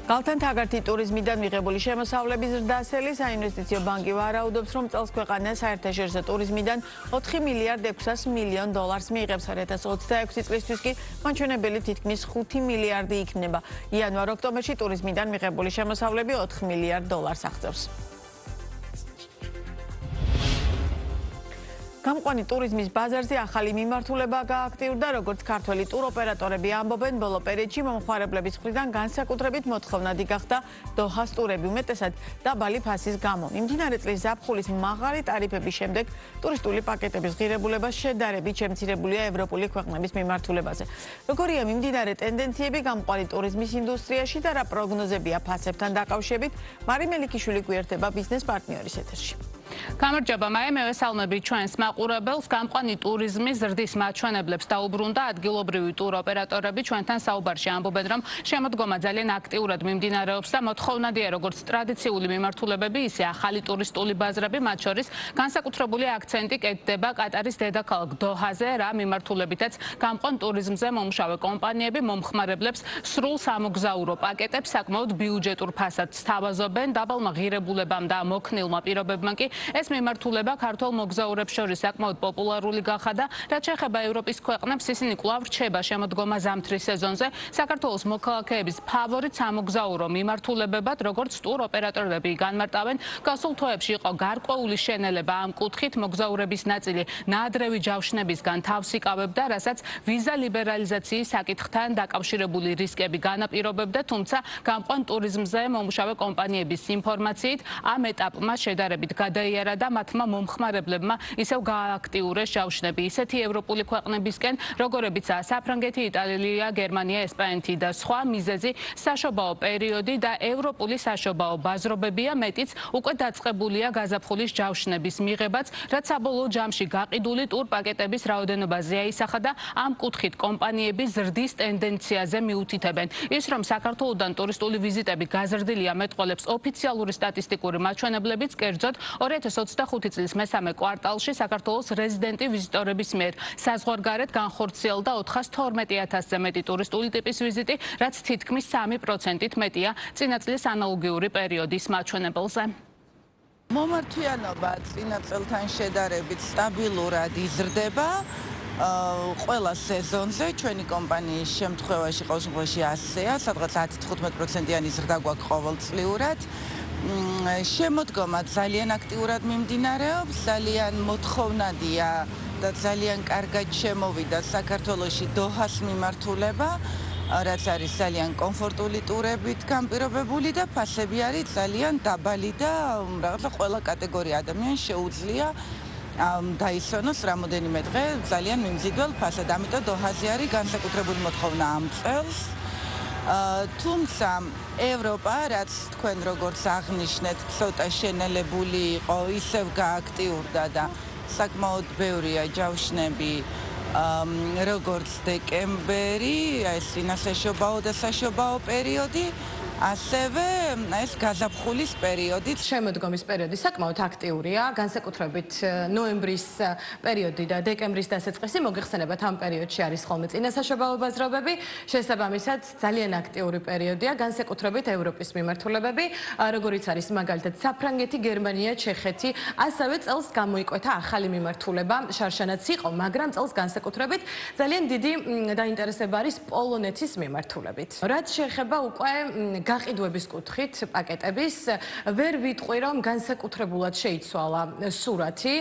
Galten Tagati ტურიზმიდან მიღებული შემოსავლების ზრდასელი საინვესტიციო ბანკი ვარაუდობს, რომ წელს ქვეყანა საერთაშორისო ტურიზმიდან 4 მილიარდ 600 მილიონ დოლარს მიიღებს. 2026 წლისთვის კი მაჩვენებელი თითქმის 5 მილიარდი იქნება. იანვარ-ოქტომბერში ტურიზმიდან მიღებული შემოსავლები 4 მილიარდ დოლარს აღწევს. გამყვანი ტურიზმის ბაზარზე ახალი მიმართულება გააქტიურდა, როგორც ქართველი ტუროპერატორები ამბობენ, ბოლო პერიოდში მომხმარებლების მხრიდან განსაკუთრებით მოთხოვნადი გახდა დოჰას ტურები, უმეტესად დაბალი ფასის გამო. მიმდინარე წლის ზაფხულის მაღალი ტარიფების შემდეგ ტურისტული პაკეტების ღირებულება შედარებით შემცირებულია ევროპული ქვეყნების მიმართულებაზე. როგორია მიმდინარე ტენდენციები გამყვანი ტურიზმის ინდუსტრიაში და რა პროგნოზებია ფასებთან დაკავშირებით, მარი მელიქიშვილი გვერდება ბიზნეს პარტნიორის ეთერში. გამარჯობა, მე ვესალმები ჩვენს მაყურებელს. გამყვანი ტურიზმის ზრდის მაჩვენებლებს დაუბრუნდა ადგილობრივი ტუროპერატორები. ჩვენთან საუბარში ამბობენ, რომ შემოდგომა ძალიან აქტიურად მიმდინარეობს და მოთხოვნადია როგორც ტრადიციული მიმართულებები, ისე ახალი ტურისტული ბაზრები, მათ შორის განსაკუთრებული აქცენტი კეთდება კატარის დედაქალაქ დოჰაზე, რა მიმართულებითაც გამყვან ტურიზმზე მომუშავე კომპანიები მომხმარებლებს სრულ სამოგზაურო პაკეტებს საკმაოდ ბიუჯეტურ ფასადს სთავაზობენ. დაბალმა ღირებულებამ და მოქნილმა პირობებმა კი ეს მიმართულება ქართულ მოგზაურებს შორის საკმაოდ პოპულარული გახადა, რაც შეეხება ევროპის ქვეყნებს, ისინი კვლავ რჩება შემოდგომა ზამთრის სეზონზე საქართველოს მოქალაქეების ფავორიტ სამოგზაურო მიმართულებებად, როგორც ტუროპერატორები განმარტავენ. გასულ თვეებში იყო გარკვეული შენელება ამ კუთხით, მოგზაურების ნაწილი ნაადრევი ჯავშნებისგან თავს იკავებდა, რასაც ვიზა ლიბერალიზაციის საკითხთან დაკავშირებული რისკები განაპირობებდა, თუმცა გამყვან ტურიზმზე მომუშავე კომპანიების ინფორმაციით ამ ეტაპმა შედარებით გადაიარა და მათმა მომხმარებლებმა ისევ გააქტიურეს ჯავშნები ისეთი ევროპული ქვეყნებისკენ, როგორებიცაა საფრანგეთი, იტალია, გერმანია, ესპანეთი და სხვა. მიზეზი საშობაო პერიოდი და ევროპული საშობაო ბაზრობებია, მეტიც უკვე დაწყებულია გაზაფხულის ჯავშნების მიღებაც, რაც საბოლოო ჯამში გაყიდული ტურ პაკეტების რაოდენობაზე აისახა და ამ კუთხით კომპანიები ზრდის ტენდენციაზე მიუთითებენ. ის რომ საქართველოდან ტურისტული ვიზიტები გაზრდილია მეტყველებს ოფიციალური სტატისტიკური მაჩვენებლებიც, კერძოდ 2025 წლის მესამე კვარტალში საქართველოს რეზიდენტი ვიზიტორების მიერ საზღვარგარეთ განხორციელდა 412,000-ზე მეტი ტურისტული ტიპის ვიზიტი, რაც თითქმის 3%-ით მეტია წინა წლის ანალოგიური პერიოდის მაჩვენებელზე. მომართვიანობა წინა წელთან შედარებით სტაბილურად იზრდება ყველა სეზონზე. ჩვენი კომპანიის შემთხვევაში ყოველ შემთხვევაში ასეა, სადღაც 10-15%-იანი ზრდა გვაქვს ყოველწლიურად. შემოდგომა ძალიან აქტიურად მიმდინარეობს, ძალიან მოთხოვნადია და ძალიან კარგად შემოვიდა საქართველოში დოჰას მიმართულება, რაც არის ძალიან კომფორტული ტურებით განპირობებული და ფასები არის ძალიან დაბალი და რაღაცა ყველა კატეგორია ადამიანს შეუძლია დაისვენოს რამოდენიმე დღე ძალიან მიმზიდველ ფასად. ამიტომ დოჰაზე არის განსაკუთრებული მოთხოვნა ამ წელს. თუმცა ევროპა, რაც თქვენ როგორც აღნიშნეთ, ცოტა შენელებული იყო, ისევ გააქტიურდა და საკმაოდ ბევრია ჯავშნები, როგორც დეკემბერი, ეს წინასაშობაო და საშობაო პერიოდი, ასევე ეს გაზაფხულის პერიოდიც. შემოდგომის პერიოდი საკმაოდ აქტიურია, განსაკუთრებით ნოემბრის პერიოდი და დეკემბრის დასაწყისი მოგეხსენებათ ამ პერიოდში არის ხოლმე წინასაშობაო ბაზრობები, შესაბამისად ძალიან აქტიური პერიოდია, განსაკუთრებით ევროპის მიმართულებები, როგორიც არის მაგალითად საფრანგეთი, გერმანია, ჩეხეთი, ასევე წელს გამოიკვეთა ახალი მიმართულება, შარშანაც იყო, მაგრამ წელს განსაკუთრებით ძალიან დიდი დაინტერესება არის პოლონეთის მიმართულებით. რაც შეეხება უკვე გაყიდვების კუთხით პაკეტების, ვერ ვიტყვი რომ განსაკუთრებულად შეიცვალა სურათი,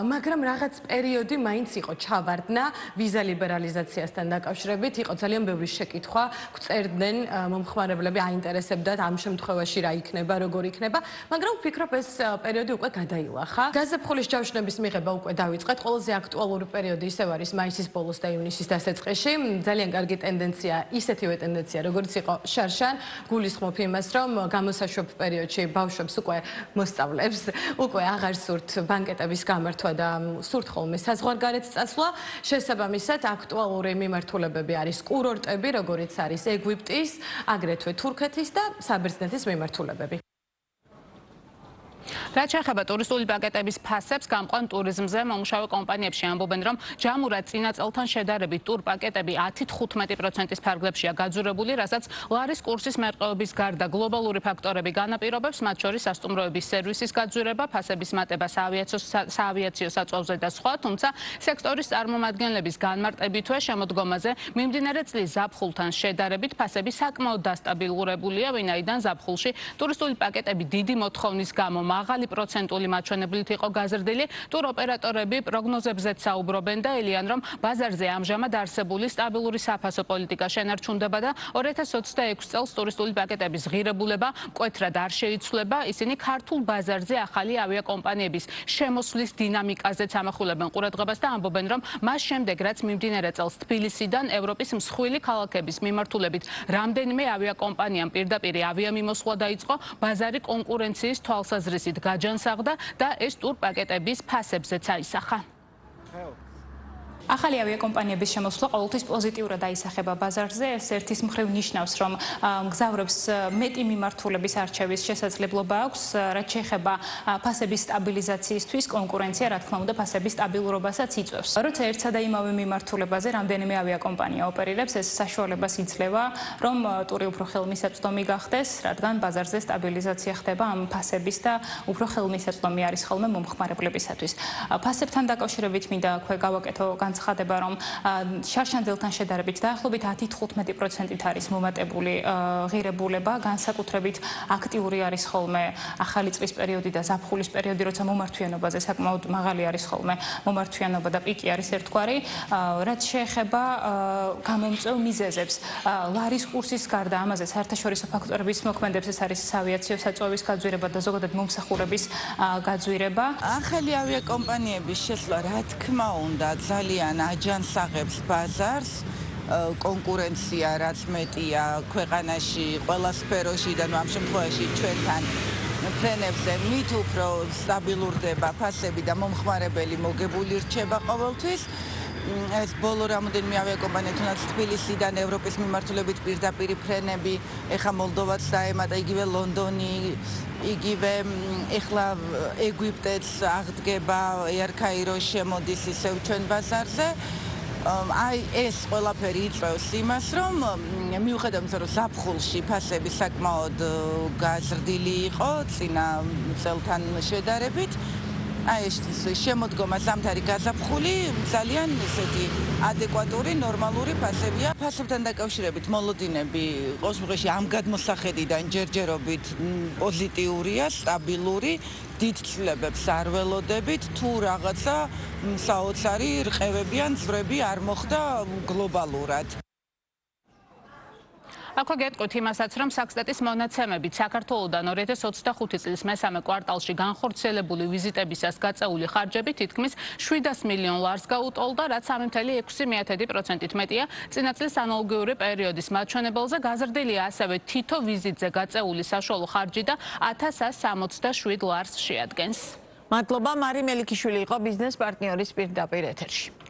მაგრამ რაღაც პერიოდი მაინც იყო ჩავარდნა ვიზა ლიბერალიზაციასთან დაკავშირებით, იყო ძალიან ბევრი შეკითხვა, გვწერდნენ მომხმარებლები, აინტერესებდათ ამ შემთხვევაში რა იქნება, როგორ იქნება, მაგრამ ვფიქრობ ეს პერიოდი უკვე გადაილახა. გაზაფხულის ჯავშნების მიღება უკვე დავიწყეთ, ყველაზე აქტუალური პერიოდი ისევ არის მაისის ბოლოს და ივნისის დასაწყისში, ძალიან კარგი ტენდენცია, ისეთივე ტენდენცია, როგორც იყო შარშან. გულისხმობ იმას, რომ გამოსაშვებ პერიოდში ბავშვებს უკვე მოსწავლებს, უკვე აღარ სურთ ბანკეტების გამართვა და სურთ ხოლმე საზღვარგარეთ წასვლა. შესაბამისად, აქტუალური მიმართულებები არის კურორტები, როგორიც არის ეგვიპტის, აგრეთვე თურქეთის და საბერძნეთის მიმართულებები. რაც შეეხება ტურისტული პაკეტების ფასებს, გამყვან ტურიზმზე მომუშავე კომპანიებში ამბობენ, რომ ჯამურად წინა წელთან შედარებით ტურ პაკეტები 10-15%-ის ფარგლებშია გაძურებული, რასაც ლარის კურსის მერყეობის გარდა გლობალური ფაქტორები განაპირობებს, მათ შორის სასტუმროების სერვისის გაძვირება, ფასების მატება საავიაციო საწვავზე და სხვა, თუმცა სექტორის წარმომადგენლების განმარტებითვე შემოდგომაზე მიმდინარე წლის ზაფხულთან შედარებით ფასები საკმაოდ დასტაბილურებულია, ვინაიდან ზაფხულში ტურისტული პაკეტები დიდი მოთხოვნის გამო მაღალი პროცენტული მაჩვენებლით იყო გაზრდილი. ტუროპერატორები პროგნოზებზეც საუბრობენ და ელიან, რომ ბაზარზე ამჟამად არსებული სტაბილური საფასო პოლიტიკა შენარჩუნდება და 2026 წელს ტურისტული პაკეტების ღირებულება მკვეთრად არ შეიცვლება. ისინი ქართულ ბაზარზე ახალი ავიაკომპანიების შემოსვლის დინამიკაზეც ამახვილებენ ყურადღებას და ამბობენ, რომ მას შემდეგ, რაც მიმდინარე წელს თბილისიდან ევროპის მსხვილი ქალაქების მიმართულებით რამდენიმე ავიაკომპანიამ პირდაპირ ავიამიმოსვლა დაიწყო, ბაზარი კონკურენციის თვალსაზრისით გაჯანსაღდა და ეს ტურ პაკეტების ფასებზეც აისახა. ახალი ავიაკომპანიების შემოსვლა ყოველთვის პოზიტიურად აისახება ბაზარზე. ეს ერთის მხრივ ნიშნავს, რომ მგზავრებს მეტი მიმართულების არჩევის შესაძლებლობა აქვს, რაც შეეხება ფასების სტაბილიზაციისთვის, კონკურენცია, რა თქმა უნდა, ფასების სტაბილურობასაც იწვევს. როცა ერთსა და იმავე მიმართულებაზე რამდენიმე ავიაკომპანია ოპერირებს, ეს საშუალებას იძლევა, რომ ტური უფრო ხელმისაწვდომი გახდეს, რადგან ბაზარზე სტაბილიზაცია ხდება ამ ფასების და უფრო ხელმისაწვდომი არის ხოლმე მომხმარებლებისათვის. ფასებთან დაკავშირებით მინდა გავაკეთო განცხადება, რომ შარშანდელთან შედარებით დაახლოებით 10-15%-ით არის მომატებული ღირებულება, განსაკუთრებით აქტიური არის ხოლმე ახალი წლის პერიოდი და ზაფხულის პერიოდი, როცა მომართვიანობაზე საკმაოდ მაღალი არის ხოლმე მომართვიანობა და პიკი არის ერთგვარი. რაც შეეხება გამომწვევ მიზეზებს, ლარის კურსის გარდა ამაზე საერთაშორისო ფაქტორების მოქმედებს, ეს არის ავიაციო საწვავის გაძვირება და ზოგადად მომსახურების გაძვირება. ახალი ავიაკომპანიების შესვლა, რა თქმა უნდა, ძალიან აჯანსაღებს ბაზარს. კონკურენცია რაც მეტია ქვეყანაში ყველა სფეროში და ამ შემთხვევაში ჩვენთან ფრენებზე მით უფრო სტაბილურდება ფასები და მომხმარებელი მოგებული რჩება ყოველთვის. ეს ბოლო რამოდენიმე ავიაკომპანია თუნდაც თბილისიდან ევროპის მიმართულებით პირდაპირ ფრენები, ეხა მოლდოვაც დაემატა, იგივე ლონდონი, იგივე ეხლა ეგვიპტეც აღდგება, Air Cairo შემოდის ისევ ჩვენ ბაზარზე. აი ეს ყველაფერი იწვევს იმას, რომ მიუხედავად რომ ზაფხულში ფასები საკმაოდ გაზრდილი იყო წინა წელთან შედარებით, აი ეს შემოდგომა ზამთარი გაზაფხული ძალიან ესეთი ადეკვატური, ნორმალური ფასებია. ფასებთან დაკავშირებით მოლოდინები ყოველ შემთხვევაში ამ გადმოსახედიდან ჯერჯერობით პოზიტიურია, სტაბილური, დიდ ცვლილებებს არ ველოდებით, თუ რაღაცა საოცარი რყევები ან ძვრები არ მოხდა გლობალურად. აქვე გეტყვით იმასაც, რომ საქსტატის მონაცემებით საქართველოდან 2025 წლის მესამე კვარტალში განხორციელებული ვიზიტებისას გაწეული ხარჯები თითქმის 700 მილიონ ლარს გაუტოლდა, რაც 3.6%-ით მეტია წინა წლის ანალოგიური პერიოდის მაჩვენებელზე. გაზრდილია ასევე თითო ვიზიტზე გაწეული საშუალო ხარჯი და 1167 ლარს შეადგენს. მადლობა, მარი მელიქიშვილი იყო ბიზნეს პარტნიორის პირდაპირ ეთერში.